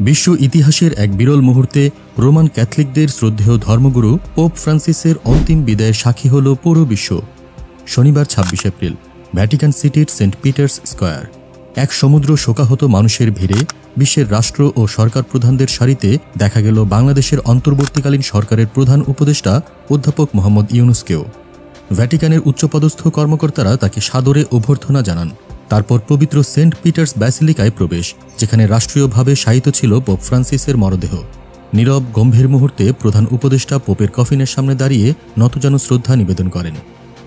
বিশ্ব ইতিহাসের এক বিরল মুহূর্তে রোমান ক্যাথলিকদের শ্রদ্ধেয় ধর্মগুরু পোপ ফ্রান্সিসের অন্তিম বিদায়ের সাক্ষী হল পুরো বিশ্ব। শনিবার ২৬ এপ্রিল ভ্যাটিকান সিটির সেন্ট পিটার্স স্কয়ার। এক সমুদ্র শোকাহত মানুষের ভিড়ে বিশ্বের রাষ্ট্র ও সরকার প্রধানদের সারিতে দেখা গেল বাংলাদেশের অন্তর্বর্তীকালীন সরকারের প্রধান উপদেষ্টা অধ্যাপক মোহাম্মদ ইউনূসকেও। ভ্যাটিকানের উচ্চপদস্থ কর্মকর্তারা তাকে সাদরে অভ্যর্থনা জানান। তারপর পবিত্র সেন্ট পিটার্স ব্যাসিলিকায় প্রবেশ, যেখানে রাষ্ট্রীয়ভাবে শায়িত ছিল পোপ ফ্রান্সিসের মরদেহ। নীরব গম্ভীর মুহূর্তে প্রধান উপদেষ্টা পোপের কফিনের সামনে দাঁড়িয়ে নতজানু শ্রদ্ধা নিবেদন করেন।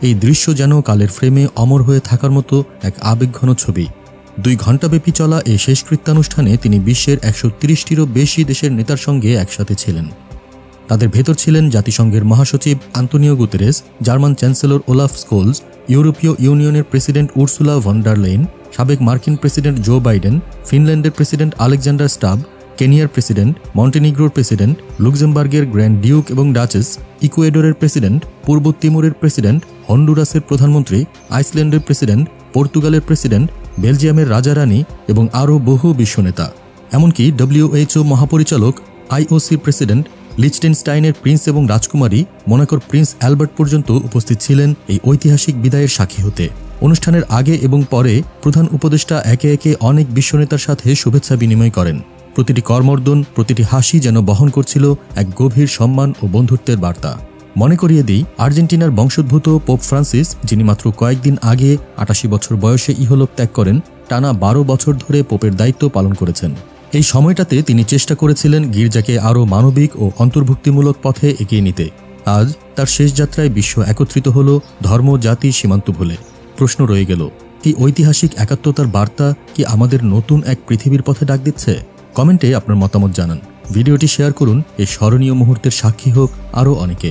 এই দৃশ্য যেন কালের ফ্রেমে অমর হয়ে থাকার মতো এক আবেগঘন ছবি। ২ ঘণ্টাব্যাপী চলা এই শেষকৃত্যানুষ্ঠানে তিনি বিশ্বের ১৩০টিরও বেশি দেশের নেতার সঙ্গে একসাথে ছিলেন। তাদের ভেতর ছিলেন জাতিসংঘের মহাসচিব Antonio Guterres, German chancellor Olaf Scholz, ইউরোপীয় ইউনিয়নের president Ursula von der Leyen, সাবেক মার্কিন প্রেসিডেন্ট জো বাইডেন, ফিনল্যান্ডের প্রেসিডেন্ট আলেকজান্ডার স্টাব, কেনিয়ার প্রেসিডেন্ট, মন্টেনিগ্রোর প্রেসিডেন্ট, লুক্সেমবার্গের গ্র্যান্ড ডিউক এবং ডাচেস, ইকুয়েডরের প্রেসিডেন্ট, পূর্ব তিমুরের প্রেসিডেন্ট, হন্ডুরাসের প্রধানমন্ত্রী, আইসল্যান্ডের প্রেসিডেন্ট, পর্তুগালের প্রেসিডেন্ট, বেলজিয়ামের রাজারানী এবং আরও বহু বিশ্বনেতা। এমনকি WHO মহাপরিচালক, IOC প্রেসিডেন্ট, লিচটেনস্টাইনের প্রিন্স এবং রাজকুমারী, মোনাকোর প্রিন্স অ্যালবার্ট পর্যন্ত উপস্থিত ছিলেন এই ঐতিহাসিক বিদায়ের সাক্ষী হতে। অনুষ্ঠানের আগে এবং পরে প্রধান উপদেষ্টা একে একে অনেক বিশ্বনেতার সাথে শুভেচ্ছা বিনিময় করেন। প্রতিটি করমর্দন, প্রতিটি হাসি যেন বহন করছিল এক গভীর সম্মান ও বন্ধুত্বের বার্তা। মনে করিয়ে দিই, আর্জেন্টিনার বংশোদ্ভূত পোপ ফ্রান্সিস, যিনি মাত্র কয়েকদিন আগে ৮৮ বছর বয়সে ইহলোক ত্যাগ করেন, টানা ১২ বছর ধরে পোপের দায়িত্ব পালন করেছেন। এই সময়টাতে তিনি চেষ্টা করেছিলেন গির্জাকে আরও মানবিক ও অন্তর্ভুক্তিমূলক পথে এগিয়ে নিতে। আজ তার শেষ যাত্রায় বিশ্ব একত্রিত হল ধর্ম, জাতি, সীমান্ত ভুলে। প্রশ্ন রয়ে গেল, এই ঐতিহাসিক একাত্মতার বার্তা কি আমাদের নতুন এক পৃথিবীর পথে ডাক দিচ্ছে? কমেন্টে আপনার মতামত জানান। ভিডিওটি শেয়ার করুন, এই স্মরণীয় মুহূর্তের সাক্ষী হোক আরও অনেকে।